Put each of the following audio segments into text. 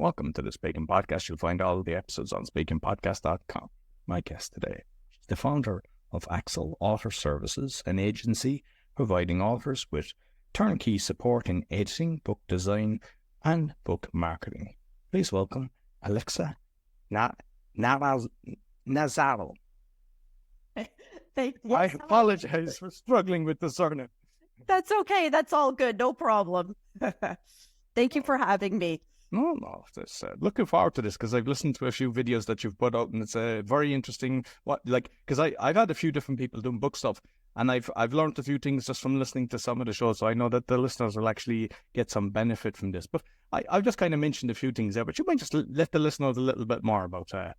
Welcome to the Speaking Podcast. You'll find all the episodes on speakingpodcast.com. My guest today is the founder of Aaxel Author Services, an agency providing authors with turnkey support in editing, book design, and book marketing. Please welcome Alexa Nazzaro. I apologize for struggling with the surname. That's okay. That's all good. No problem. Thank you for having me. No. Looking forward to this because I've listened to a few videos that you've put out, and it's very interesting. Because I've had a few different people doing book stuff, and I've learned a few things just from listening to some of the shows. So I know that the listeners will actually get some benefit from this. But I've just kind of mentioned a few things there. But you might just let the listeners a little bit more about Alexa.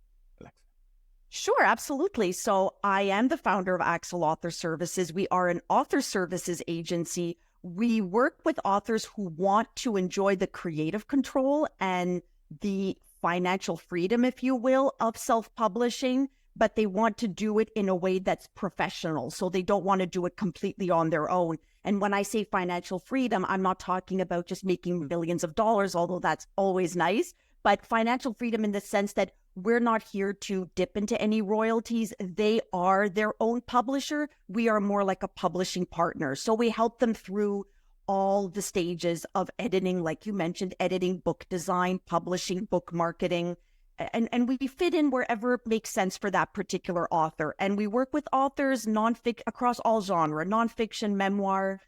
Sure, absolutely. So I am the founder of Aaxel Author Services. We are an author services agency. We work with authors who want to enjoy the creative control and the financial freedom, if you will, of self-publishing, but they want to do it in a way that's professional. So they don't want to do it completely on their own. And when I say financial freedom, I'm not talking about just making millions of dollars, although that's always nice, but financial freedom in the sense that we're not here to dip into any royalties. They are their own publisher. We are more like a publishing partner. So we help them through all the stages of editing, like you mentioned, editing, book design, publishing, book marketing, and we fit in wherever it makes sense for that particular author. And we work with authors across all genre, nonfiction, memoir,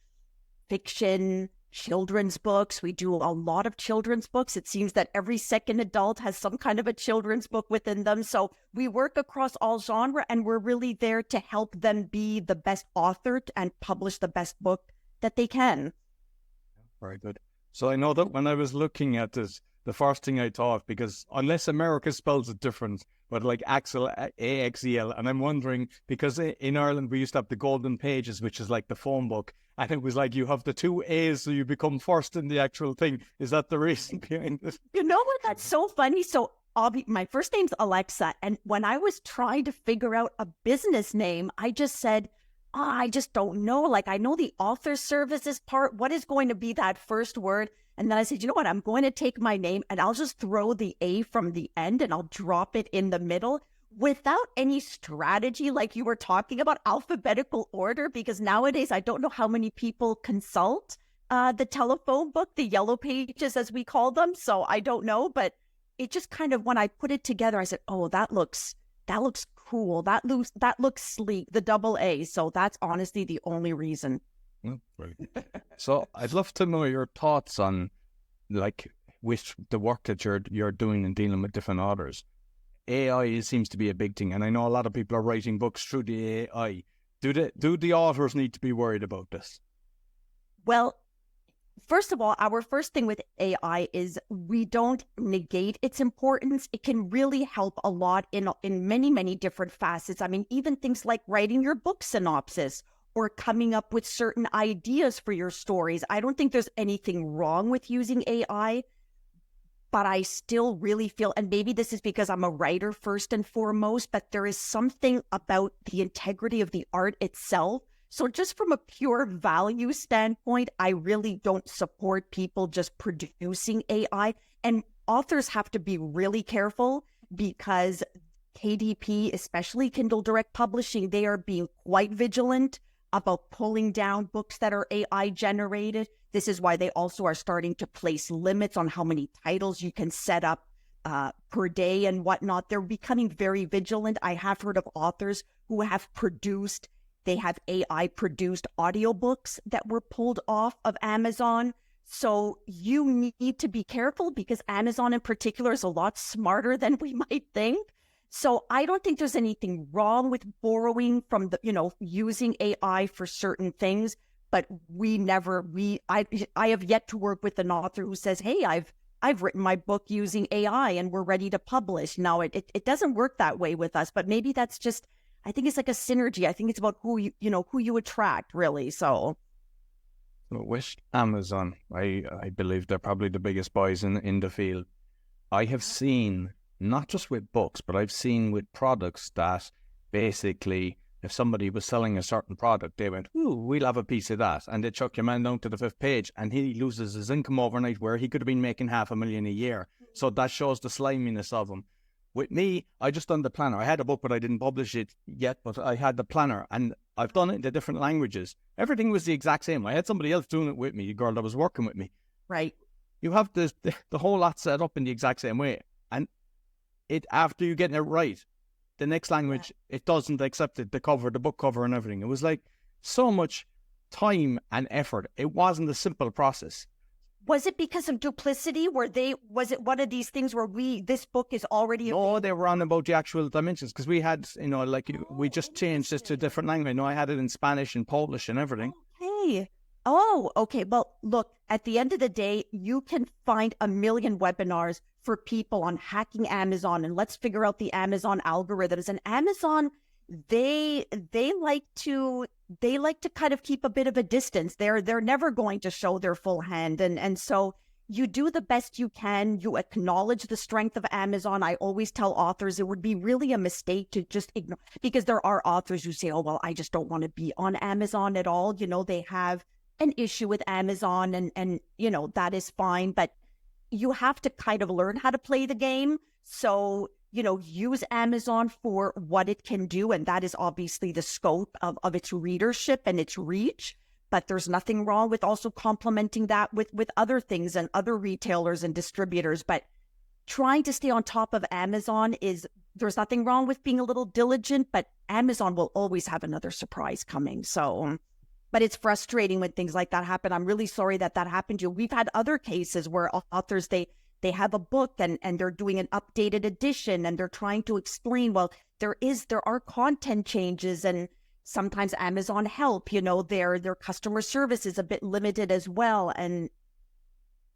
fiction, children's books. We do a lot of children's books. It seems that every second adult has some kind of a children's book within them. So we work across all genre, and we're really there to help them be the best author and publish the best book that they can. Very good. So I know that when I was looking at this, the first thing I thought, because unless America spells it different, but like Aaxel, A-X-E-L, and I'm wondering, because in Ireland we used to have the golden pages, which is like the phone book, and it was like you have the two A's, so you become first in the actual thing. Is that the reason behind it? You know what? That's so funny. So my first name's Alexa, and when I was trying to figure out a business name, I just said, I just don't know. Like, I know the author services part. What is going to be that first word? And then I said, you know what? I'm going to take my name and I'll just throw the A from the end and I'll drop it in the middle without any strategy, like you were talking about, alphabetical order, because nowadays I don't know how many people consult the telephone book, the yellow pages as we call them. So I don't know, but it just kind of, when I put it together, I said, oh, that looks cool. That looks sleek, the double A. So that's honestly the only reason. Right. So I'd love to know your thoughts on, like, with the work that you're doing and dealing with different authors. AI seems to be a big thing, and I know a lot of people are writing books through the AI. Do the authors need to be worried about this? Well, first of all, our first thing with AI is we don't negate its importance. It can really help a lot in many, many different facets. I mean, even things like writing your book synopsis or coming up with certain ideas for your stories. I don't think there's anything wrong with using AI, but I still really feel, and maybe this is because I'm a writer first and foremost, but there is something about the integrity of the art itself. So just from a pure value standpoint, I really don't support people just producing AI. And authors have to be really careful because KDP, especially Kindle Direct Publishing, they are being quite vigilant about pulling down books that are AI generated. This is why they also are starting to place limits on how many titles you can set up per day and whatnot. They're becoming very vigilant. I have heard of authors who have they have AI produced audiobooks that were pulled off of Amazon. So you need to be careful because Amazon in particular is a lot smarter than we might think. So I don't think there's anything wrong with borrowing from using AI for certain things, but I have yet to work with an author who says, hey, I've written my book using AI and we're ready to publish. Now it doesn't work that way with us, but maybe that's just, I think it's like a synergy. I think it's about who you attract, really. So with Amazon, I believe they're probably the biggest boys in the field. I have seen, not just with books, but I've seen with products that basically, if somebody was selling a certain product, they went, ooh, we'll have a piece of that. And they chuck your man down to the 5th page and he loses his income overnight where he could have been making $500,000 a year. So that shows the sliminess of them. With me, I just done the planner. I had a book, but I didn't publish it yet, but I had the planner, and I've done it in the different languages. Everything was the exact same. I had somebody else doing it with me, a girl that was working with me. Right. You have the whole lot set up in the exact same way. And it after you getting it right, the next language, it doesn't accept it, the cover, the book cover and everything. It was like so much time and effort. It wasn't a simple process. Was it because of duplicity? Was it one of these things where this book is already... No, they were on about the actual dimensions, because we had, we just changed this to a different language. I had it in Spanish and Polish and everything. Okay. Oh, okay. Well, look, at the end of the day, you can find a million webinars for people on hacking Amazon, and let's figure out the Amazon algorithms. And Amazon, they like to kind of keep a bit of a distance. They're never going to show their full hand. And so you do the best you can. You acknowledge the strength of Amazon. I always tell authors it would be really a mistake to just ignore, because there are authors who say, oh, well, I just don't want to be on Amazon at all. They have an issue with Amazon, and that is fine, but you have to kind of learn how to play the game. So, use Amazon for what it can do. And that is obviously the scope of its readership and its reach. But there's nothing wrong with also complementing that with other things and other retailers and distributors. But trying to stay on top of Amazon there's nothing wrong with being a little diligent, but Amazon will always have another surprise coming. So, but it's frustrating when things like that happen. I'm really sorry that happened to you. We've had other cases where authors, they have a book and they're doing an updated edition, and they're trying to explain, well, there are content changes, and sometimes Amazon help, their customer service is a bit limited as well. And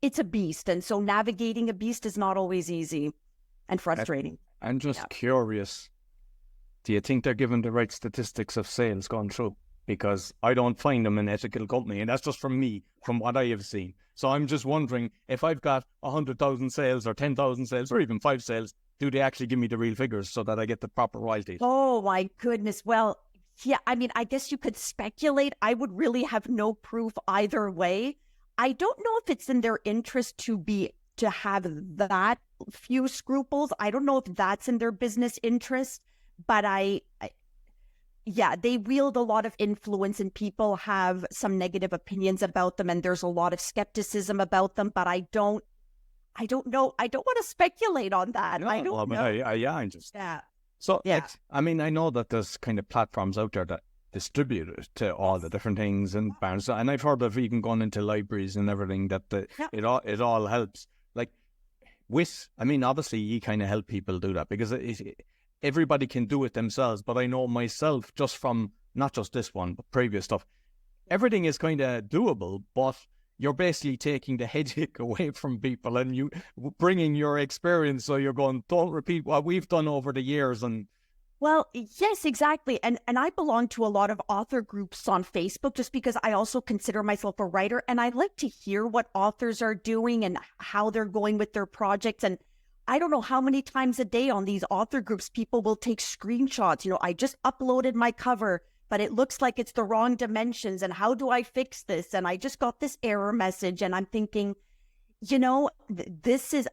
it's a beast. And so navigating a beast is not always easy and frustrating. I'm just curious. Do you think they're given the right statistics of sales going through? Because I don't find them an ethical company. And that's just from me, from what I have seen. So I'm just wondering, if I've got 100,000 sales or 10,000 sales or even 5 sales, do they actually give me the real figures so that I get the proper royalties? Oh, my goodness. Well, yeah, I mean, I guess you could speculate. I would really have no proof either way. I don't know if it's in their interest to have that few scruples. I don't know if that's in their business interest, but yeah, they wield a lot of influence, and people have some negative opinions about them, and there's a lot of skepticism about them, but I don't know. I don't want to speculate on that. No, I don't know. I'm just... Yeah. So, yeah. I know that there's kind of platforms out there that distribute it to all the different things and bands, and I've heard of even going into libraries and everything, that it all helps. Like obviously you kind of help people do that, because everybody can do it themselves. But I know myself, just from not just this one, but previous stuff, everything is kind of doable, but you're basically taking the headache away from people, and you bringing your experience. So you're going, don't repeat what we've done over the years. And well, yes, exactly. And I belong to a lot of author groups on Facebook, just because I also consider myself a writer, and I like to hear what authors are doing and how they're going with their projects. And I don't know how many times a day on these author groups, people will take screenshots. I just uploaded my cover, but it looks like it's the wrong dimensions. And how do I fix this? And I just got this error message. And I'm thinking, this is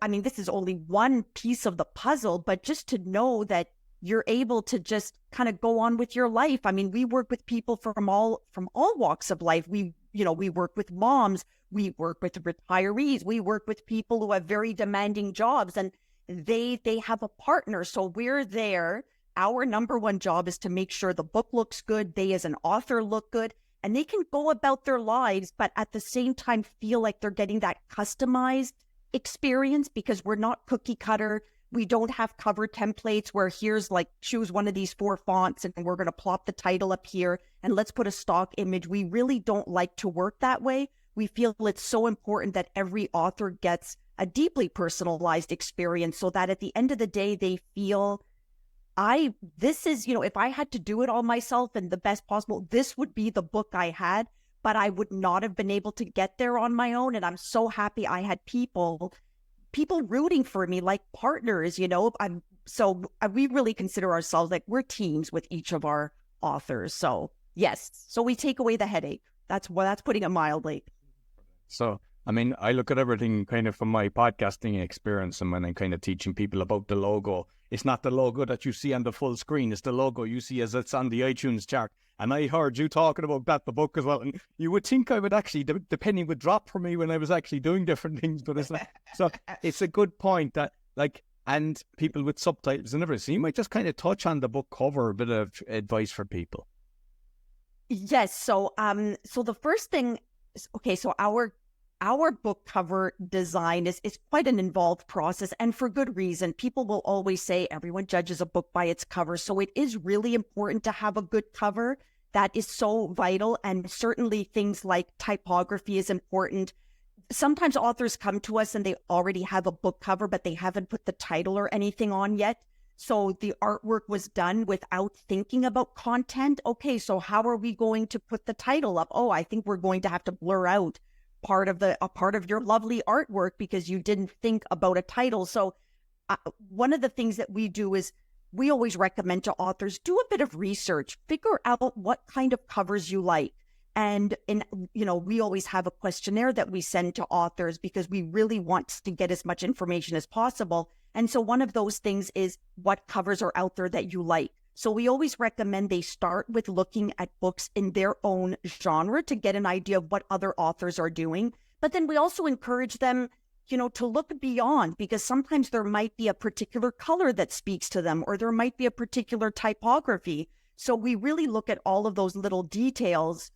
only one piece of the puzzle, but just to know that you're able to just kind of go on with your life. I mean, we work with people from all walks of life. We work with moms, we work with retirees, we work with people who have very demanding jobs, and they have a partner. So we're there. Our number one job is to make sure the book looks good, they as an author look good, and they can go about their lives, but at the same time feel like they're getting that customized experience, because we're not cookie cutter. We don't have cover templates where here's choose one of these 4 fonts and we're going to plop the title up here and let's put a stock image. We really don't like to work that way. We feel it's so important that every author gets a deeply personalized experience, so that at the end of the day, they feel if I had to do it all myself and the best possible, this would be the book I had, but I would not have been able to get there on my own. And I'm so happy I had people rooting for me, like partners, we really consider ourselves like we're teams with each of our authors. So yes, so we take away the headache. That's putting it mildly. So I mean, I look at everything kind of from my podcasting experience, and when I'm kind of teaching people about the logo, it's not the logo that you see on the full screen, it's the logo you see as it's on the iTunes chart. And I heard you talking about that, the book as well. And you would think I would actually, the penny would drop for me when I was actually doing different things. But it's like, so it's a good point that, like, and people with subtitles and everything. So you might just kind of touch on the book cover, a bit of advice for people. Yes. So the first thing is, okay, so our book cover design is quite an involved process, and for good reason. People will always say everyone judges a book by its cover. So it is really important to have a good cover. That is so vital. And certainly things like typography is important. Sometimes authors come to us and they already have a book cover, but they haven't put the title or anything on yet. So the artwork was done without thinking about content. Okay, so how are we going to put the title up? Oh, I think we're going to have to blur out a part of your lovely artwork because you didn't think about a title. So one of the things that we do is we always recommend to authors, do a bit of research, figure out what kind of covers you like. And we always have a questionnaire that we send to authors because we really want to get as much information as possible. And so one of those things is what covers are out there that you like. So we always recommend they start with looking at books in their own genre to get an idea of what other authors are doing. But then we also encourage them, to look beyond, because sometimes there might be a particular color that speaks to them, or there might be a particular typography. So we really look at all of those little details.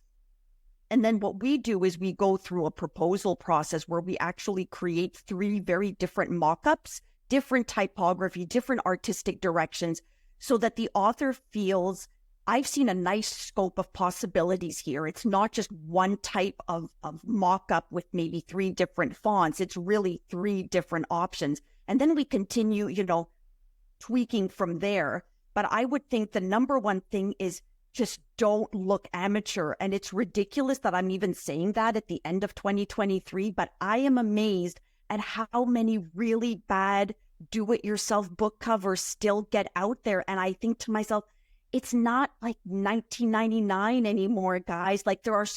And then what we do is we go through a proposal process where we actually create 3 very different mock-ups, different typography, different artistic directions, so that the author feels, I've seen a nice scope of possibilities here. It's not just one type of mock-up with maybe 3 different fonts. It's really 3 different options. And then we continue, tweaking from there. But I would think the number one thing is just don't look amateur. And it's ridiculous that I'm even saying that at the end of 2023, but I am amazed at how many really bad do-it-yourself book covers still get out there. And I think to myself, it's not like 1999 anymore, guys. Like there are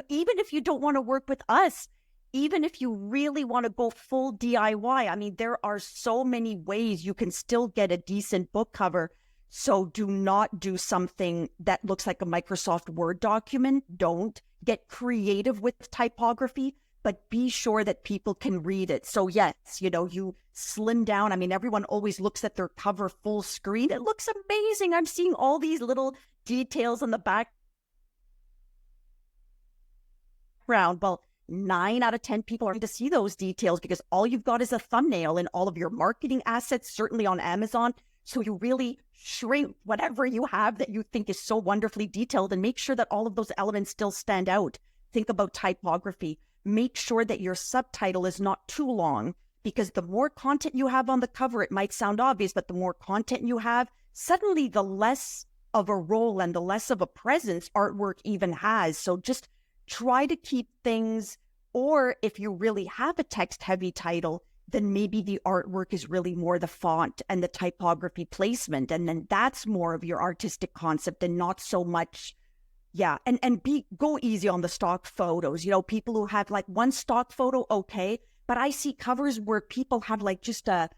even if you don't want to work with us, even if you really want to go full DIY, I mean, there are so many ways you can still get a decent book cover. So do not do something that looks like a Microsoft Word document. Don't get creative with typography, but be sure that people can read it. So yes, you slim down. I mean, everyone always looks at their cover full screen. It looks amazing. I'm seeing all these little details on the background. Well, 9 out of 10 people are going to see those details because all you've got is a thumbnail and all of your marketing assets, certainly on Amazon. So you really shrink whatever you have that you think is so wonderfully detailed and make sure that all of those elements still stand out. Think about typography. Make sure that your subtitle is not too long, because the more content you have on the cover, it might sound obvious, but the more content you have, suddenly the less of a role and the less of a presence artwork even has. So just try to keep things, or if you really have a text-heavy title, then maybe the artwork is really more the font and the typography placement. And then that's more of your artistic concept and not so much. Yeah. And go easy on the stock photos. People who have like one stock photo, okay. But I see covers where people have like just a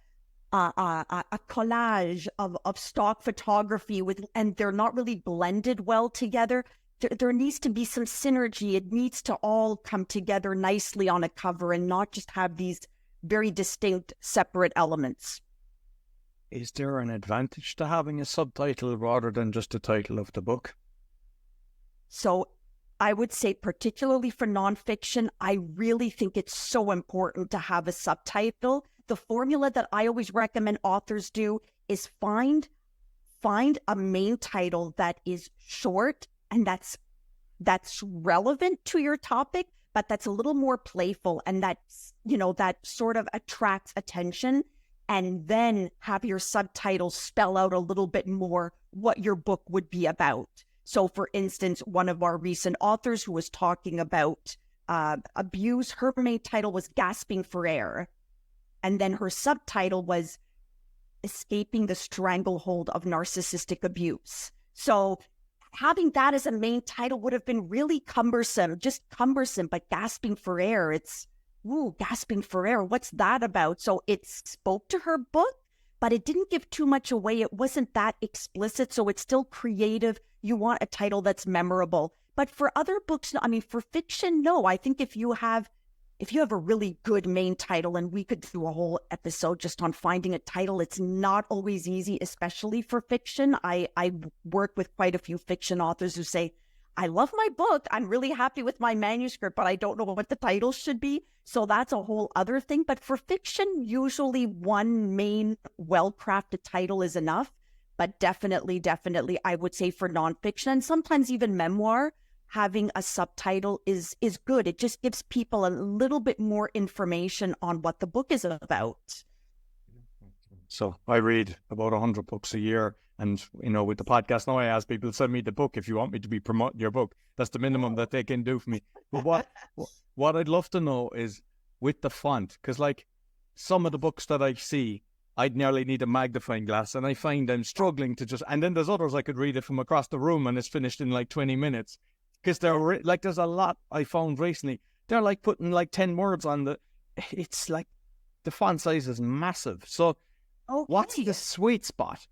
collage of stock photography and they're not really blended well together. There needs to be some synergy. It needs to all come together nicely on a cover and not just have these very distinct, separate elements. Is there an advantage to having a subtitle rather than just the title of the book? So I would say, particularly for nonfiction, I really think it's so important to have a subtitle. The formula that I always recommend authors do is find a main title that is short and that's relevant to your topic, but that's a little more playful and that's, that sort of attracts attention. And then have your subtitles spell out a little bit more what your book would be about. So for instance, one of our recent authors who was talking about abuse, her main title was Gasping for Air. And then her subtitle was Escaping the Stranglehold of Narcissistic Abuse. So having that as a main title would have been really cumbersome, but gasping for air, it's ooh, gasping for air, what's that about? So it spoke to her book, but it didn't give too much away. It wasn't that explicit, so it's still creative. You want a title that's memorable. But for other books, I mean, for fiction, no. I think if you have a really good main title, and we could do a whole episode just on finding a title, it's not always easy, especially for fiction. I work with quite a few fiction authors who say, I love my book, I'm really happy with my manuscript, but I don't know what the title should be. So that's a whole other thing. But for fiction, usually one main well-crafted title is enough. But definitely, I would say for nonfiction, and sometimes even memoir, having a subtitle is good. It just gives people a little bit more information on what the book is about. So I read about 100 books a year. And, you know, with the podcast now, I ask people, send me the book if you want me to be promoting your book. That's the minimum that they can do for me. But what I'd love to know is with the font, because like some of the books that I see, I'd nearly need a magnifying glass, and I find I'm struggling to just, and then there's others I could read it from across the room and it's finished in like 20 minutes. Because they're like, there's a lot I found recently. They're like putting like 10 words on it's like the font size is massive. So what's the sweet spot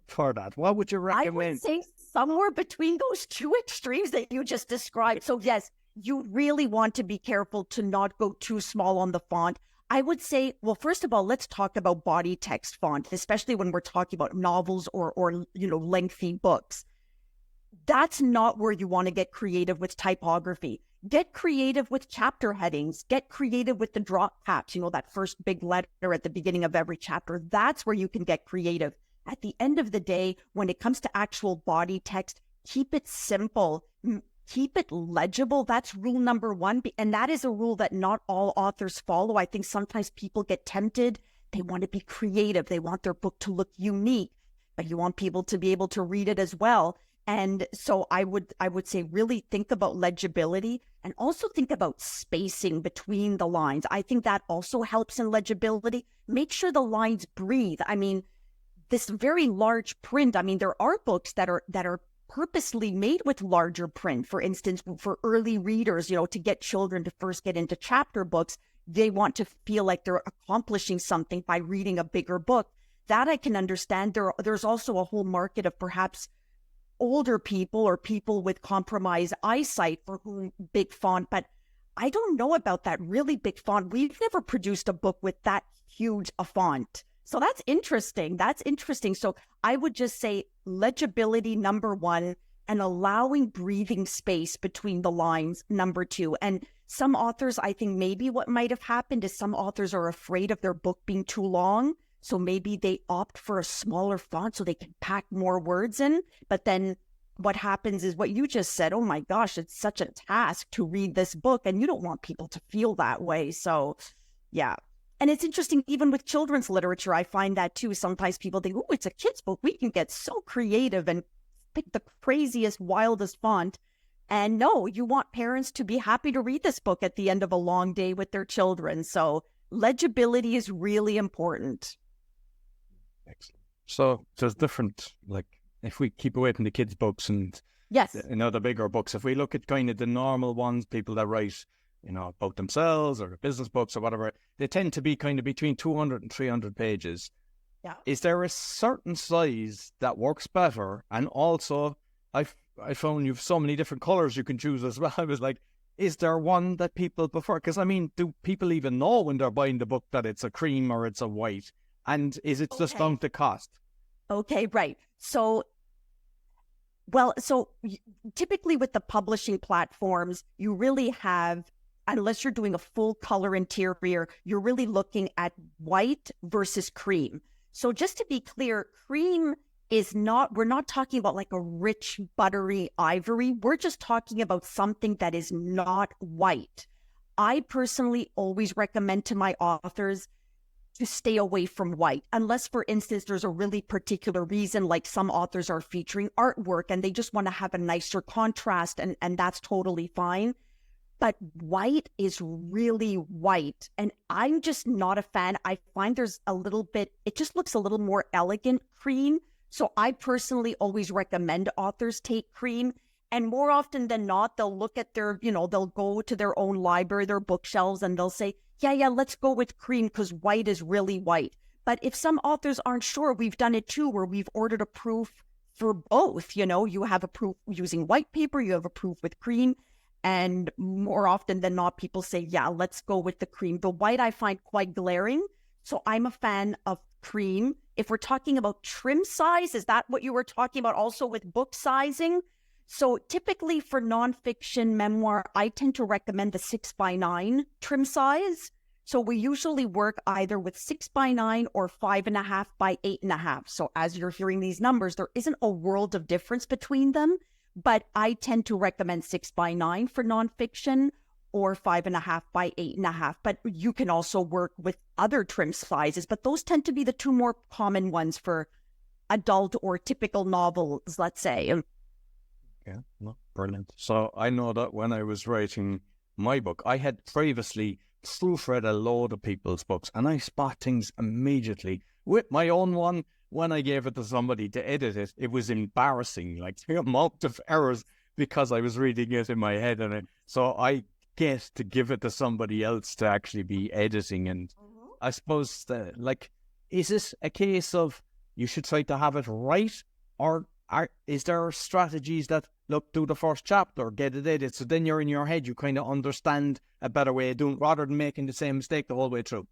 for that? What would you recommend? I would say somewhere between those two extremes that you just described. So yes, you really want to be careful to not go too small on the font. I would say, well, first of all, let's talk about body text font, especially when we're talking about novels or lengthy books. That's not where you want to get creative with typography. Get creative with chapter headings. Get creative with the drop caps, that first big letter at the beginning of every chapter. That's where you can get creative. At the end of the day, when it comes to actual body text, keep it simple. Keep it legible. That's rule number one. And that is a rule that not all authors follow. I think sometimes people get tempted. They want to be creative. They want their book to look unique, but you want people to be able to read it as well. And so I would say really think about legibility, and also think about spacing between the lines. I think that also helps in legibility. Make sure the lines breathe. I mean, this very large print, I mean, there are books that are purposely made with larger print. For instance, for early readers, to get children to first get into chapter books, they want to feel like they're accomplishing something by reading a bigger book. That I can understand. There's also a whole market of perhaps older people or people with compromised eyesight for whom big font, but I don't know about that really big font. We've never produced a book with that huge a font. So that's interesting. So I would just say legibility, number one, and allowing breathing space between the lines, number two. And some authors, I think maybe what might have happened is some authors are afraid of their book being too long. So maybe they opt for a smaller font so they can pack more words in. But then what happens is what you just said. Oh my gosh, it's such a task to read this book, and you don't want people to feel that way. So yeah. And it's interesting, even with children's literature, I find that too. Sometimes people think, oh, it's a kid's book. We can get so creative and pick the craziest, wildest font. And no, you want parents to be happy to read this book at the end of a long day with their children. So legibility is really important. Excellent. So there's different, like, if we keep away from the kids' books and yes, the bigger books, if we look at kind of the normal ones, people that write, about themselves or business books or whatever, they tend to be kind of between 200 and 300 pages. Yeah. Is there a certain size that works better? And also, I found you've so many different colors you can choose as well. I was like, is there one that people prefer? Because I mean, do people even know when they're buying the book that it's a cream or it's a white? And is it just down to cost? Okay, right. So typically with the publishing platforms, you really have, unless you're doing a full color interior, you're really looking at white versus cream. So just to be clear, cream is not, we're not talking about like a rich, buttery ivory. We're just talking about something that is not white. I personally always recommend to my authors to stay away from white, unless, for instance, there's a really particular reason, like some authors are featuring artwork and they just want to have a nicer contrast, and that's totally fine. But white is really white, and I'm just not a fan. I find there's a little bit, it just looks a little more elegant cream. So I personally always recommend authors take cream. And more often than not, they'll look at their, they'll go to their own library, their bookshelves, and they'll say, yeah, let's go with cream because white is really white. But if some authors aren't sure, we've done it too, where we've ordered a proof for both. You have a proof using white paper, you have a proof with cream. And more often than not, people say, yeah, let's go with the cream. The white I find quite glaring. So I'm a fan of cream. If we're talking about trim size, is that what you were talking about also with book sizing? So typically for nonfiction memoir, I tend to recommend the 6x9 trim size. So we usually work either with 6x9 or 5.5 by 8.5. So as you're hearing these numbers, there isn't a world of difference between them, but I tend to recommend 6x9 for nonfiction or 5.5 by 8.5. But you can also work with other trim sizes, but those tend to be the two more common ones for adult or typical novels, let's say. Yeah, no, brilliant. So I know that when I was writing my book, I had previously proofread a load of people's books, and I spot things immediately. With my own one, when I gave it to somebody to edit it, it was embarrassing, like the amount of errors because I was reading it in my head. So I get to give it to somebody else to actually be editing. And I suppose, is this a case of you should try to have it right, or is there strategies that, look, do the first chapter, get it edited, so then you're in your head, you kind of understand a better way of doing it rather than making the same mistake the whole way through?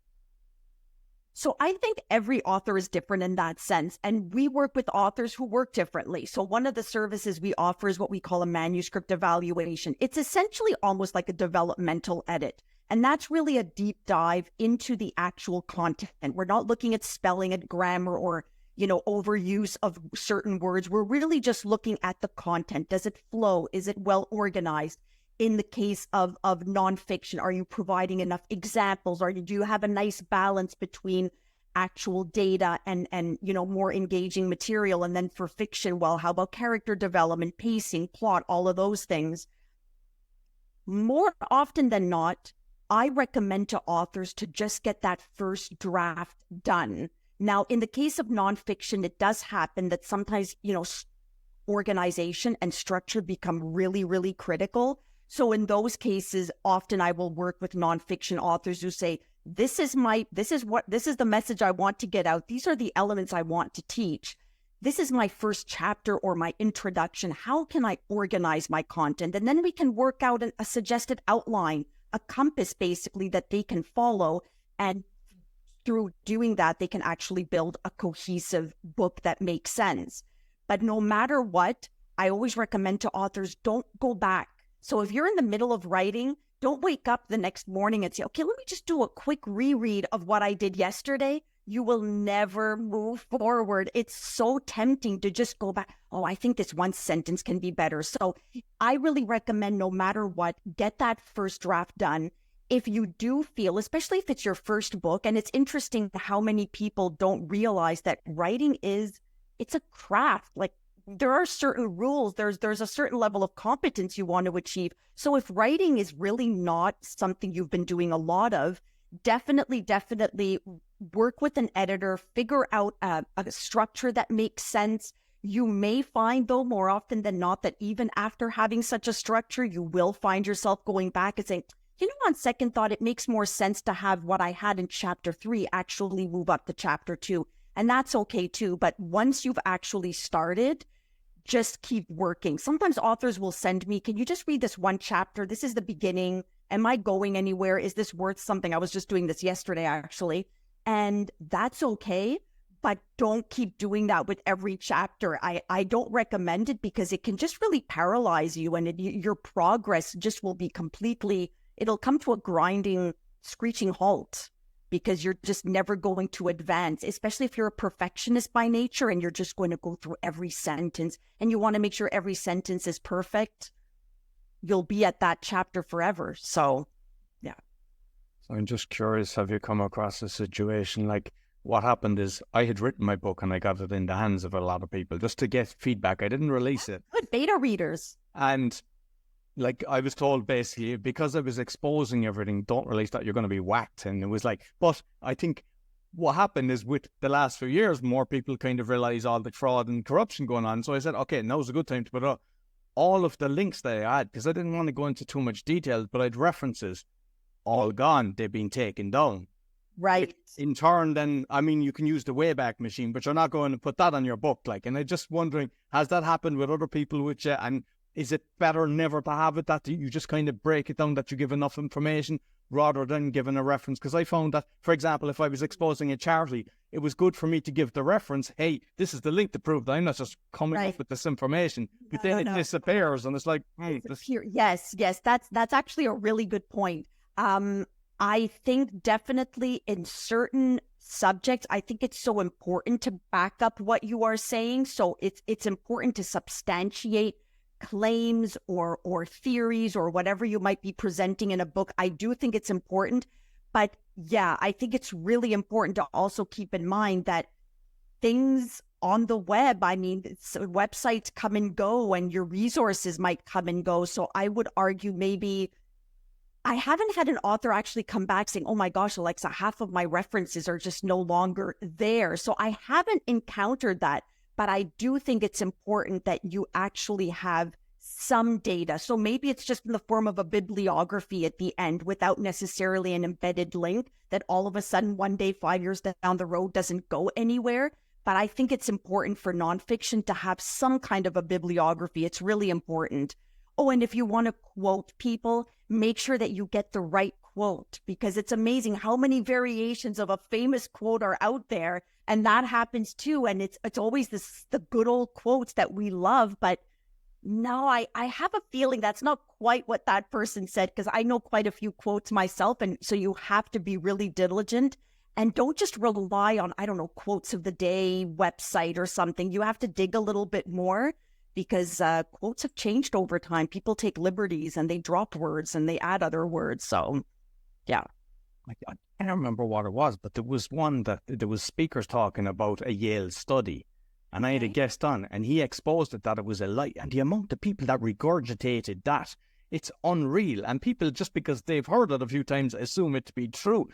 So I think every author is different in that sense, and we work with authors who work differently. So one of the services we offer is what we call a manuscript evaluation. It's essentially almost like a developmental edit. And that's really a deep dive into the actual content. We're not looking at spelling and grammar or overuse of certain words. We're really just looking at the content. Does it flow? Is it well organized? In the case of nonfiction, are you providing enough examples? Do you have a nice balance between actual data and more engaging material? And then for fiction, well, how about character development, pacing, plot, all of those things? More often than not, I recommend to authors to just get that first draft done. Now, in the case of nonfiction, it does happen that sometimes, organization and structure become really, really critical. So in those cases, often I will work with nonfiction authors who say, this is the message I want to get out. These are the elements I want to teach. This is my first chapter or my introduction. How can I organize my content? And then we can work out a suggested outline, a compass basically that they can follow. And through doing that, they can actually build a cohesive book that makes sense. But no matter what, I always recommend to authors, don't go back. So if you're in the middle of writing, don't wake up the next morning and say, okay, let me just do a quick reread of what I did yesterday. You will never move forward. It's so tempting to just go back. Oh, I think this one sentence can be better. So I really recommend, no matter what, get that first draft done. If you do feel, especially if it's your first book, and it's interesting how many people don't realize that writing it's a craft. Like, there are certain rules. There's a certain level of competence you want to achieve. So if writing is really not something you've been doing a lot of, definitely work with an editor, figure out a structure that makes sense. You may find, though, more often than not, that even after having such a structure, you will find yourself going back and saying, on second thought, it makes more sense to have what I had in chapter 3 actually move up to chapter 2. And that's okay too. But once you've actually started, just keep working. Sometimes authors will send me, can you just read this one chapter? This is the beginning. Am I going anywhere? Is this worth something? I was just doing this yesterday, actually. And that's okay. But don't keep doing that with every chapter. I don't recommend it because it can just really paralyze you, and your progress just will be it'll come to a grinding, screeching halt because you're just never going to advance, especially if you're a perfectionist by nature and you're just going to go through every sentence and you want to make sure every sentence is perfect. You'll be at that chapter forever. So, yeah. So I'm just curious, have you come across a situation like what happened is I had written my book and I got it in the hands of a lot of people just to get feedback. I didn't release it. Good beta readers. And I was told basically, because I was exposing everything, don't release that, you're going to be whacked. And it was but I think what happened is with the last few years, more people kind of realize all the fraud and corruption going on. So I said, okay, now's a good time to put up all of the links that I had, because I didn't want to go into too much detail, but I had references. all gone. They've been taken down. Right. In turn, then, I mean, you can use the Wayback Machine, but you're not going to put that on your book. Like, and I'm just wondering, has that happened with other people with you? And is it better never to have it, that you just kind of break it down, that you give enough information rather than giving a reference? Because I found that, for example, if I was exposing a charity, it was good for me to give the reference. Hey, this is the link to prove that I'm not just coming up with this information. But then it disappears, and it's like, yes, that's actually a really good point. I think definitely in certain subjects, I think it's so important to back up what you are saying. So it's important to substantiate claims or theories or whatever you might be presenting in a book. I do think it's important. But yeah, I think it's really important to also keep in mind that things on the web, I mean, websites come and go, and your resources might come and go. So I would argue maybe I haven't had an author actually come back saying, oh my gosh, Alexa, half of my references are just no longer there. So I haven't encountered that, but I do think it's important that you actually have some data. So maybe it's just in the form of a bibliography at the end without necessarily an embedded link that all of a sudden one day, 5 years down the road doesn't go anywhere. But I think it's important for nonfiction to have some kind of a bibliography. It's really important. Oh, and if you want to quote people, make sure that you get the right quote, because it's amazing how many variations of a famous quote are out there. And that happens too. And it's always the good old quotes that we love. But no, I have a feeling that's not quite what that person said, because I know quite a few quotes myself. And so you have to be really diligent and don't just rely on, I don't know, quotes of the day website or something. You have to dig a little bit more, because quotes have changed over time. People take liberties and they drop words and they add other words. So, yeah. I can't remember what it was, but there was one that there was speakers talking about a Yale study. And I had a guest on, and he exposed it that it was a lie. And the amount of people that regurgitated that, it's unreal. And people, just because they've heard it a few times, assume it to be true.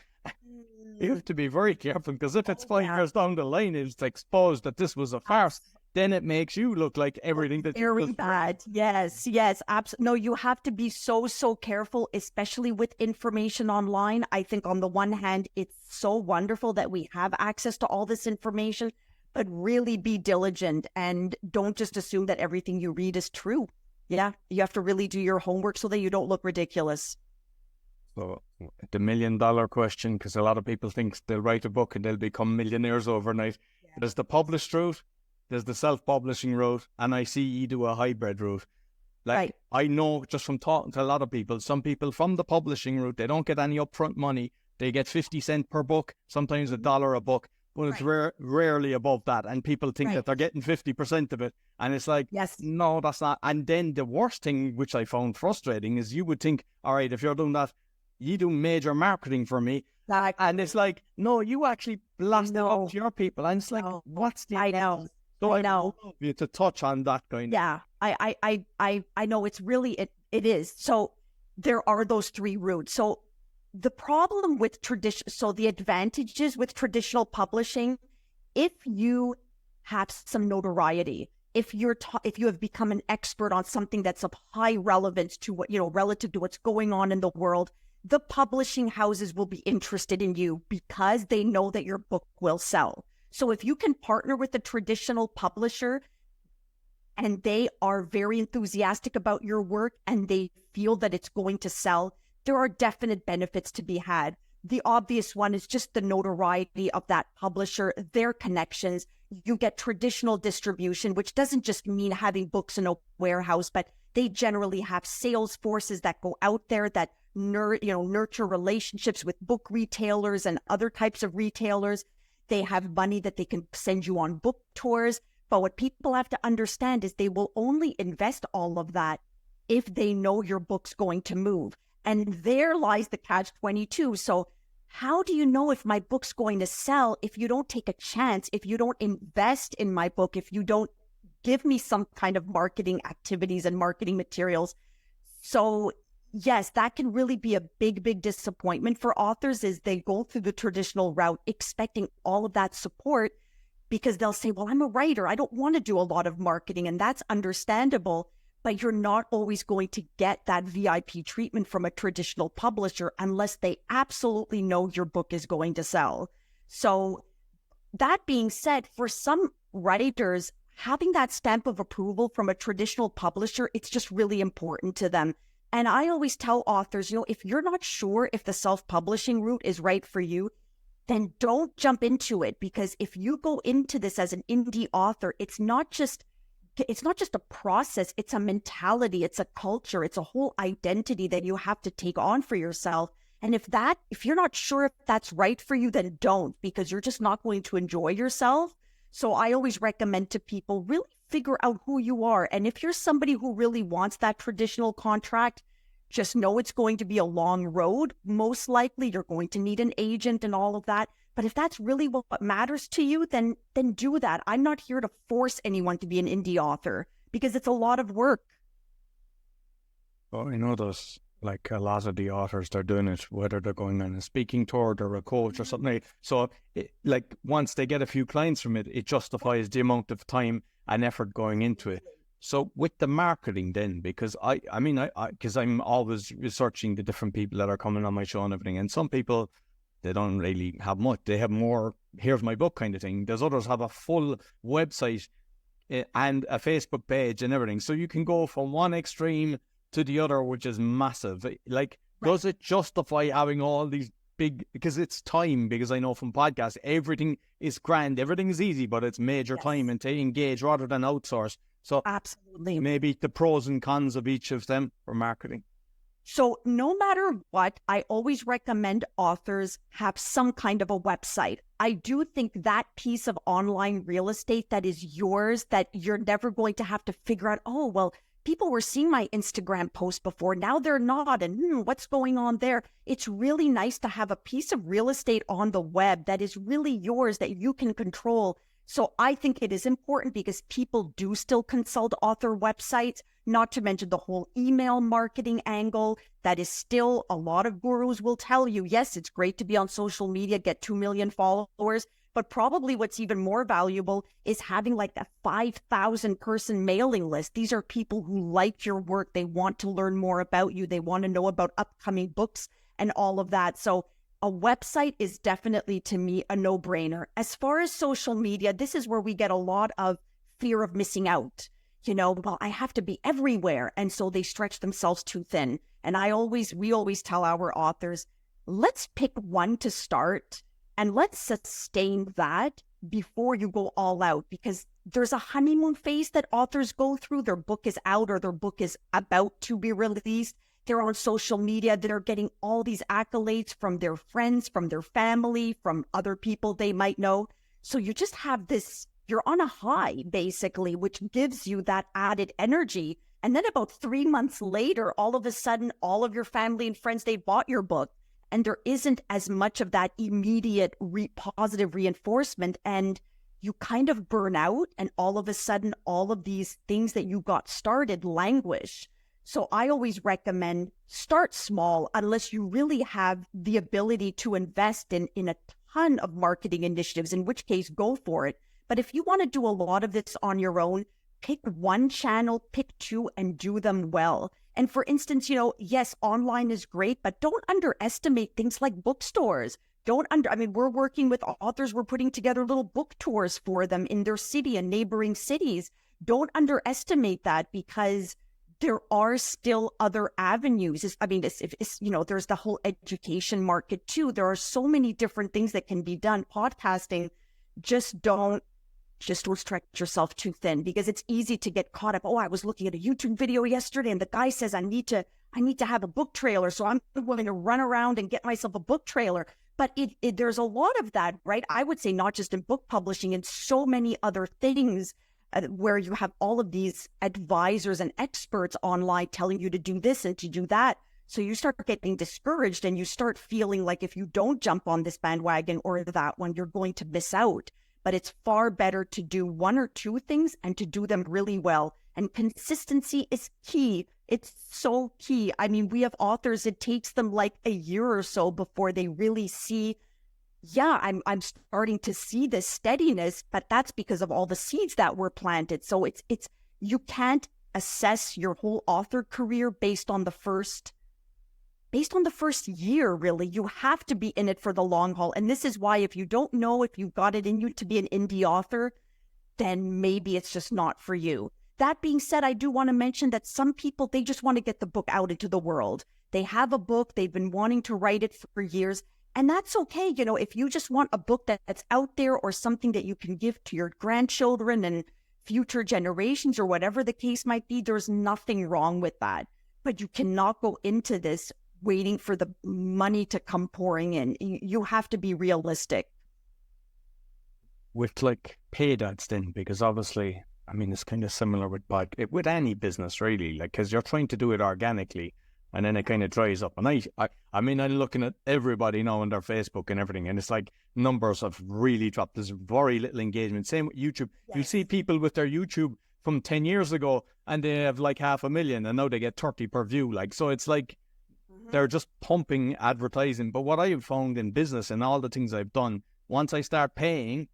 You have to be very careful, because if it's 5 years down the line, it's exposed that this was a farce, then it makes you look like everything that very bad. Yes, absolutely. No, you have to be so careful, especially with information online. I think on the one hand, it's so wonderful that we have access to all this information, but really be diligent and don't just assume that everything you read is true. Yeah, you have to really do your homework so that you don't look ridiculous. So the $1 million question, because a lot of people think they'll write a book and they'll become millionaires overnight. Yeah. There's the published route, there's the self-publishing route, and I see you do a hybrid route. Like, I know just from talking to a lot of people, some people from the publishing route, they don't get any upfront money. They get 50 cents per book, sometimes $1 a book, but it's rarely above that. And people think that they're getting 50% of it. And it's like, no, that's not. And then the worst thing, which I found frustrating, is you would think, all right, if you're doing that, you do major marketing for me. And it's like, no, you actually blast it up to your people. And it's like, what's the... I know. So I know you to touch on that kind. Yeah, I know it's really, it is. So there are those three routes. So the problem with the advantages with traditional publishing, if you have some notoriety, if you have become an expert on something that's of high relevance to what, relative to what's going on in the world, the publishing houses will be interested in you because they know that your book will sell. So if you can partner with a traditional publisher and they are very enthusiastic about your work and they feel that it's going to sell, there are definite benefits to be had. The obvious one is just the notoriety of that publisher, their connections. You get traditional distribution, which doesn't just mean having books in a warehouse, but they generally have sales forces that go out there that nurture relationships with book retailers and other types of retailers. They have money that they can send you on book tours. But what people have to understand is they will only invest all of that if they know your book's going to move. And there lies the catch-22. So how do you know if my book's going to sell if you don't take a chance, if you don't invest in my book, if you don't give me some kind of marketing activities and marketing materials? So yes, that can really be a big disappointment for authors, is they go through the traditional route expecting all of that support because they'll say, well, I'm a writer. I don't want to do a lot of marketing. And that's understandable. but you're not always going to get that VIP treatment from a traditional publisher unless they absolutely know your book is going to sell. So that being said, for some writers, having that stamp of approval from a traditional publisher, it's just really important to them. And I always tell authors, if you're not sure if the self-publishing route is right for you, then don't jump into it. Because if you go into this as an indie author, it's not just a process, it's a mentality, it's a culture, it's a whole identity that you have to take on for yourself. And if you're not sure if that's right for you, then don't, because you're just not going to enjoy yourself. So I always recommend to people, really figure out who you are. And if you're somebody who really wants that traditional contract, just know it's going to be a long road. Most likely you're going to need an agent and all of that. But if that's really what matters to you, then do that. I'm not here to force anyone to be an indie author, because it's a lot of work. Well, I know there's like a lot of the authors, they're doing it, whether they're going on a speaking tour or a coach or something. So like once they get a few clients from it, it justifies the amount of time and effort going into it. So with the marketing then, because because I'm always researching the different people that are coming on my show and everything, and some people, they don't really have much. They have more, here's my book kind of thing. There's others have a full website and a Facebook page and everything. So you can go from one extreme to the other, which is massive. Like, right. Does it justify having all these big, because it's time, because I know from podcasts, everything is grand, everything is easy, but it's major time and to engage rather than outsource. So absolutely, maybe the pros and cons of each of them for marketing. So no matter what, I always recommend authors have some kind of a website. I do think that piece of online real estate that is yours, that you're never going to have to figure out, oh, well, people were seeing my Instagram post before, now they're not, and what's going on there? It's really nice to have a piece of real estate on the web that is really yours, that you can control. So I think it is important, because people do still consult author websites, not to mention the whole email marketing angle. That is still, a lot of gurus will tell you, yes, it's great to be on social media, get 2 million followers, but probably what's even more valuable is having like a 5,000 person mailing list. These are people who like your work. They want to learn more about you. They want to know about upcoming books and all of that. So a website is definitely, to me, a no-brainer. As far as social media, this is where we get a lot of fear of missing out. Well, I have to be everywhere. And so they stretch themselves too thin. And we always tell our authors, let's pick one to start and let's sustain that before you go all out, because there's a honeymoon phase that authors go through. Their book is out or their book is about to be released. They're on social media. They're getting all these accolades from their friends, from their family, from other people they might know. So you just have this, you're on a high, basically, which gives you that added energy. And then about 3 months later, all of a sudden, all of your family and friends, they bought your book. And there isn't as much of that immediate positive reinforcement. And you kind of burn out. And all of a sudden, all of these things that you got started languish. So I always recommend start small, unless you really have the ability to invest in a ton of marketing initiatives, in which case go for it. But if you want to do a lot of this on your own, pick one channel, pick two, and do them well. And for instance, yes, online is great, but don't underestimate things like bookstores. We're working with authors. We're putting together little book tours for them in their city and neighboring cities. Don't underestimate that, because there are still other avenues. There's the whole education market too. There are so many different things that can be done. Podcasting, just don't stretch yourself too thin, because it's easy to get caught up. Oh, I was looking at a YouTube video yesterday and the guy says I need to have a book trailer, so I'm willing to run around and get myself a book trailer. But there's a lot of that, right? I would say not just in book publishing, in so many other things, where you have all of these advisors and experts online telling you to do this and to do that. So you start getting discouraged, and you start feeling like if you don't jump on this bandwagon or that one, you're going to miss out. But it's far better to do one or two things and to do them really well. And consistency is key. It's so key. We have authors, it takes them like a year or so before they really see, I'm starting to see this steadiness, but that's because of all the seeds that were planted. So you can't assess your whole author career based on the first year, really. You have to be in it for the long haul. And this is why if you don't know if you've got it in you to be an indie author, then maybe it's just not for you. That being said, I do want to mention that some people, they just want to get the book out into the world. They have a book, they've been wanting to write it for years, and that's okay. You know, if you just want a book that's out there or something that you can give to your grandchildren and future generations or whatever the case might be, there's nothing wrong with that. But you cannot go into this waiting for the money to come pouring in. You have to be realistic. With like paid ads then, because obviously, I mean, it's kind of similar with any business really, like, because you're trying to do it organically and then it kind of dries up. And I mean, I'm looking at everybody now on their Facebook and everything, and it's like numbers have really dropped. There's very little engagement. Same with YouTube. Yes. You see people with their YouTube from 10 years ago and they have like 500,000 and now they get 30 per view. Like, so it's like, they're just pumping advertising. But what I have found in business and all the things I've done, once I start paying,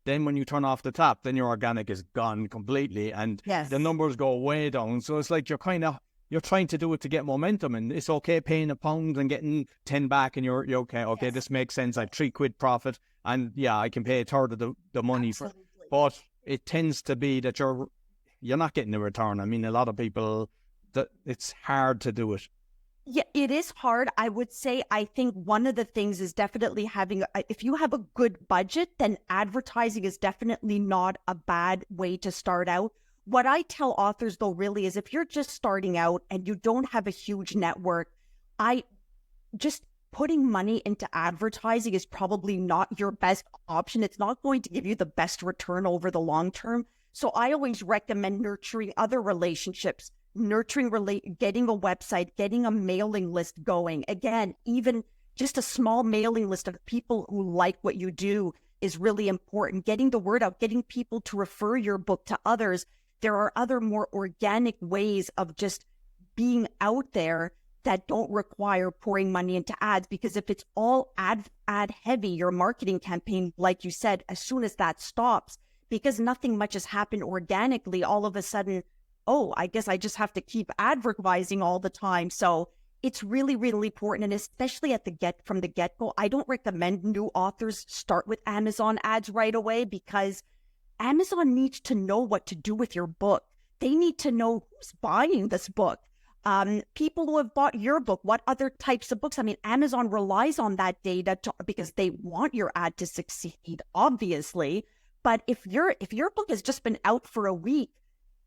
then when you turn off the tap, then your organic is gone completely and the numbers go way down. So it's like you're trying to do it to get momentum, and it's okay paying £1 and getting 10 back and you're okay. Okay, this makes sense. I have £3 profit and yeah, I can pay a third of the money. But it tends to be that you're not getting a return. I mean, a lot of people, that it's hard to do it. Yeah, it is hard. I would say, I think one of the things is definitely if you have a good budget, then advertising is definitely not a bad way to start out. What I tell authors though really is if you're just starting out and you don't have a huge network, just putting money into advertising is probably not your best option. It's not going to give you the best return over the long term. So I always recommend nurturing other relationships, getting a website, getting a mailing list going. Again, even just a small mailing list of people who like what you do is really important. Getting the word out, getting people to refer your book to others. There are other more organic ways of just being out there that don't require pouring money into ads, because if it's all ad heavy, your marketing campaign, like you said, as soon as that stops, because nothing much has happened organically, all of a sudden, oh, I guess I just have to keep advertising all the time. So it's really, really important. And especially from the get-go, I don't recommend new authors start with Amazon ads right away, because Amazon needs to know what to do with your book. They need to know who's buying this book. People who have bought your book, what other types of books? I mean, Amazon relies on that data because they want your ad to succeed, obviously. But if your book has just been out for a week,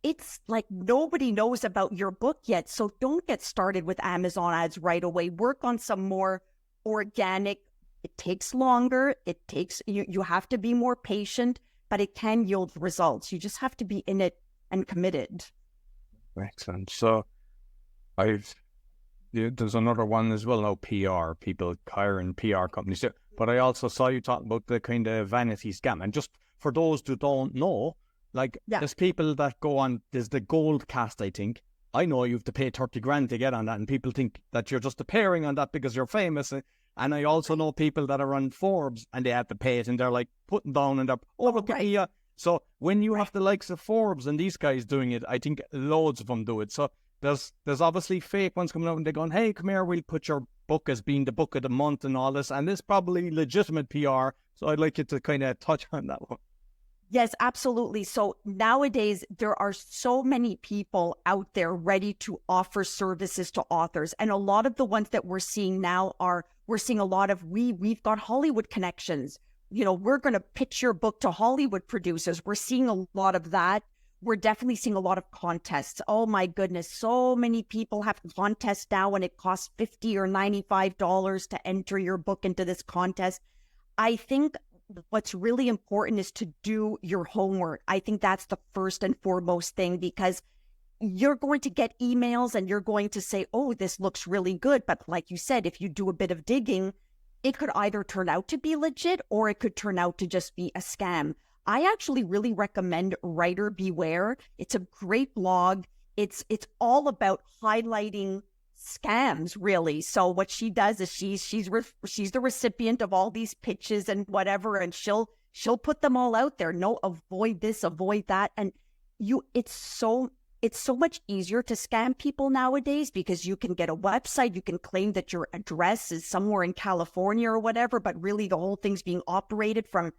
it's like nobody knows about your book yet. So don't get started with Amazon ads right away. Work on some more organic. It takes longer. You have to be more patient, but it can yield results. You just have to be in it and committed. Excellent. So there's another one as well now, PR, people hiring PR companies. But I also saw you talking about the kind of vanity scam. And just for those who don't know, there's people that go on, there's the gold cast, I think. I know you have to pay 30 grand to get on that, and people think that you're just appearing on that because you're famous. And I also know people that are on Forbes and they have to pay it, and they're like putting down and they're, look at me. So when you have the likes of Forbes and these guys doing it, I think loads of them do it. So there's obviously fake ones coming out and they're going, hey, come here, we'll put your book as being the book of the month and all this. And it's probably legitimate PR. So I'd like you to kind of touch on that one. Yes, absolutely. So nowadays, there are so many people out there ready to offer services to authors. And a lot of the ones that we're seeing now we're seeing a lot of, we've got Hollywood connections. You know, we're going to pitch your book to Hollywood producers. We're seeing a lot of that. We're definitely seeing a lot of contests. Oh my goodness. So many people have contests now, and it costs $50 or $95 to enter your book into this contest. I think what's really important is to do your homework. I think that's the first and foremost thing, because you're going to get emails and you're going to say, oh, this looks really good. But like you said, if you do a bit of digging, it could either turn out to be legit or it could turn out to just be a scam. I actually really recommend Writer Beware. It's a great blog. It's all about highlighting scams, really. So what she does is she's the recipient of all these pitches and whatever, and she'll put them all out there. No, avoid this, avoid that, and it's so it's so much easier to scam people nowadays because you can get a website, you can claim that your address is somewhere in California or whatever, but really the whole thing's being operated from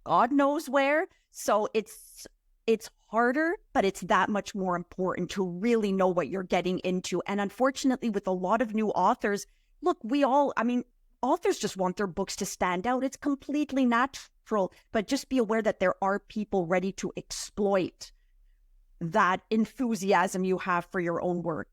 God knows where. So it's harder, but it's that much more important to really know what you're getting into. And unfortunately, with a lot of new authors, look, authors just want their books to stand out. It's completely natural, but just be aware that there are people ready to exploit that enthusiasm you have for your own work.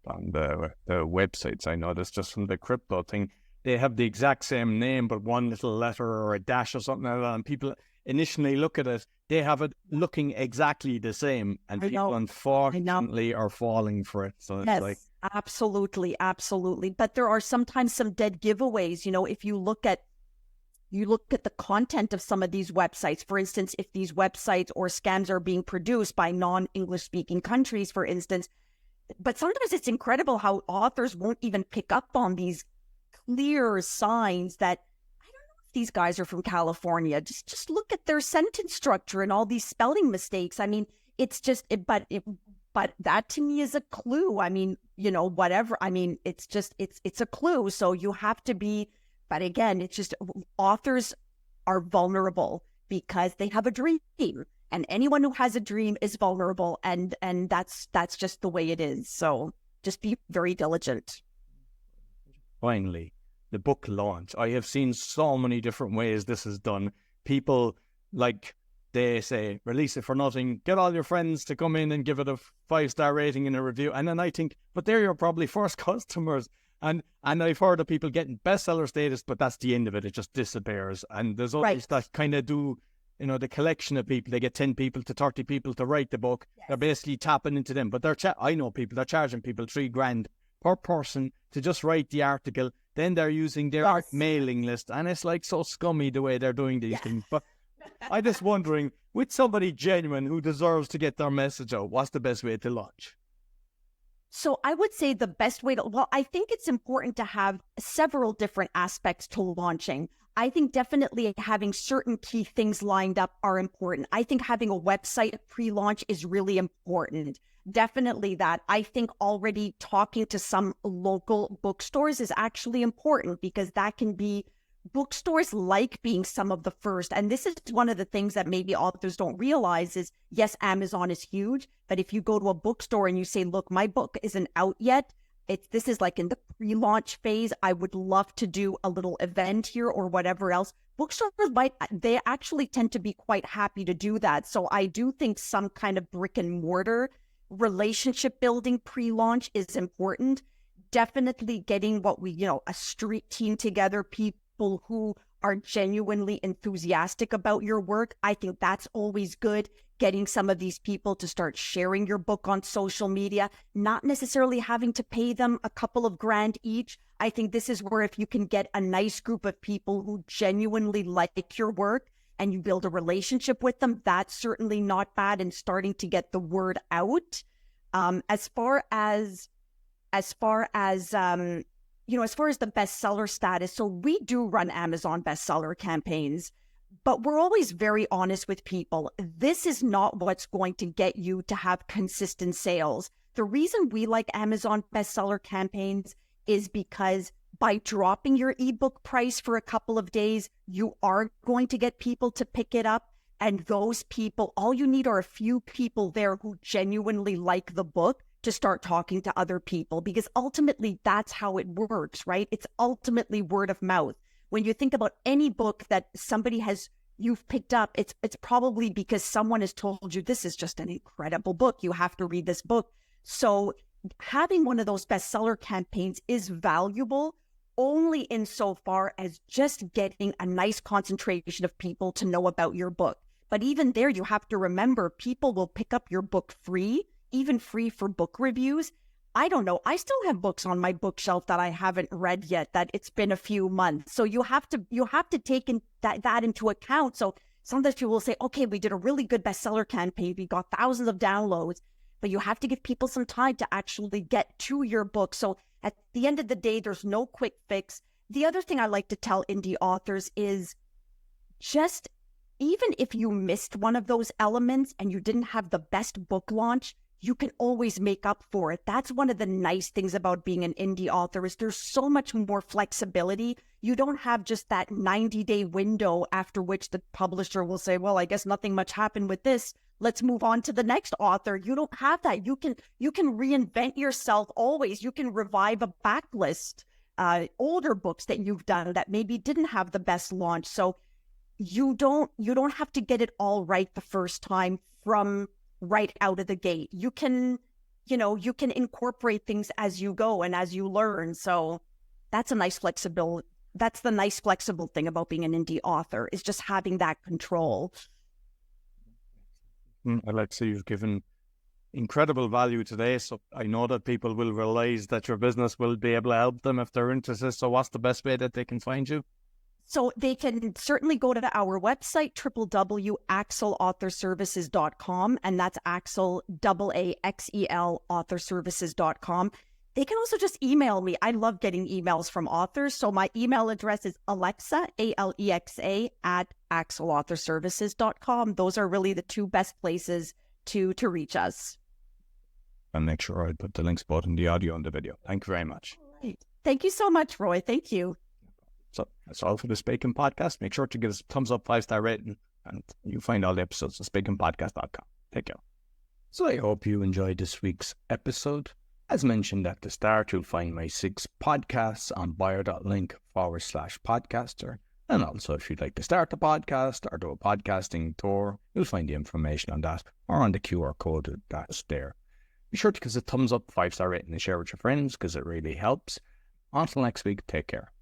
On the websites, I noticed just from the crypto thing, they have the exact same name, but one little letter or a dash or something like that, and people initially look at it, they have it looking exactly the same, and people unfortunately are falling for it. So yes, it's like, absolutely. But there are sometimes some dead giveaways. If you look at the content of some of these websites, for instance, if these websites or scams are being produced by non-English speaking countries, for instance, but sometimes it's incredible how authors won't even pick up on these clear signs that these guys are from California. Just look at their sentence structure and all these spelling mistakes. I mean, it's just, but that to me is a clue. I mean, whatever. I mean, it's a clue. So you have to be, but again, it's just authors are vulnerable because they have a dream, and anyone who has a dream is vulnerable. And that's just the way it is. So just be very diligent. Finally, the book launch. I have seen so many different ways this is done. People, like, they say, release it for nothing, get all your friends to come in and give it a 5-star rating and a review. And then I think, but they're your probably first customers. And I've heard of people getting bestseller status, but that's the end of it. It just disappears. And there's always that kind of the collection of people. They get 10 people to 30 people to write the book. Yes. They're basically tapping into them. But I know people, they're charging people $3,000 per person to just write the article. Then they're using their mailing list. And it's like so scummy the way they're doing these things. But I'm just wondering, with somebody genuine who deserves to get their message out, what's the best way to launch? So I would say the best way I think it's important to have several different aspects to launching. I think definitely having certain key things lined up are important. I think having a website pre-launch is really important. Definitely that. I think already talking to some local bookstores is actually important, because that can be, bookstores like being some of the first. And this is one of the things that maybe authors don't realize is, yes, Amazon is huge, but if you go to a bookstore and you say, look, my book isn't out yet, this is like in the pre-launch phase, I would love to do a little event here or whatever else. Bookstores they actually tend to be quite happy to do that. So I do think some kind of brick and mortar relationship building pre-launch is important. Definitely getting a street team together, people who are genuinely enthusiastic about your work. I think that's always good. Getting some of these people to start sharing your book on social media, not necessarily having to pay them a couple of grand each. I think this is where, if you can get a nice group of people who genuinely like your work and you build a relationship with them, that's certainly not bad in starting to get the word out. As far as the bestseller status, so we do run Amazon bestseller campaigns, but we're always very honest with people. This is not what's going to get you to have consistent sales. The reason we like Amazon bestseller campaigns is because by dropping your ebook price for a couple of days, you are going to get people to pick it up. And those people, all you need are a few people there who genuinely like the book to start talking to other people, because ultimately that's how it works, right? It's ultimately word of mouth. When you think about any book that you've picked up, it's probably because someone has told you, this is just an incredible book, you have to read this book. So having one of those bestseller campaigns is valuable only insofar as just getting a nice concentration of people to know about your book. But even there, you have to remember, people will pick up your book free, even free for book reviews. I don't know. I still have books on my bookshelf that I haven't read yet, that it's been a few months. So you have to take that into account. So sometimes people will say, okay, we did a really good bestseller campaign. We got thousands of downloads, but you have to give people some time to actually get to your book. So at the end of the day, there's no quick fix. The other thing I like to tell indie authors is just, even if you missed one of those elements and you didn't have the best book launch, you can always make up for it. That's one of the nice things about being an indie author is there's so much more flexibility. You don't have just that 90-day window after which the publisher will say, well, I guess nothing much happened with this. Let's move on to the next author. You don't have that. You can reinvent yourself always. You can revive a backlist, older books that you've done that maybe didn't have the best launch. So you don't have to get it all right the first time from right out of the gate. You can incorporate things as you go and as you learn. So that's a nice flexibility. That's the nice flexible thing about being an indie author is just having that control. Alexa, you've given incredible value today. So I know that people will realize that your business will be able to help them if they're interested. So what's the best way that they can find you? So they can certainly go to our website, www.AxelAuthorServices.com, and that's Aaxel, AAXEL, authorservices.com. They can also just email me. I love getting emails from authors. So my email address is Alexa, ALEXA, at AxelAuthorServices.com. Those are really the two best places to reach us. And make sure I put the links both in the audio and the video. Thank you very much. Right. Thank you so much, Roy. Thank you. So that's all for the Speaking Podcast. Make sure to give us a thumbs up, 5-star rating, and you find all the episodes at speakingpodcast.com. Take care. So I hope you enjoyed this week's episode. As mentioned at the start, you'll find my 6 podcasts on bio.link/podcaster. And also, if you'd like to start a podcast or do a podcasting tour, you'll find the information on that or on the QR code that's there. Be sure to give us a thumbs up, 5-star rating, and share with your friends because it really helps. Until next week, take care.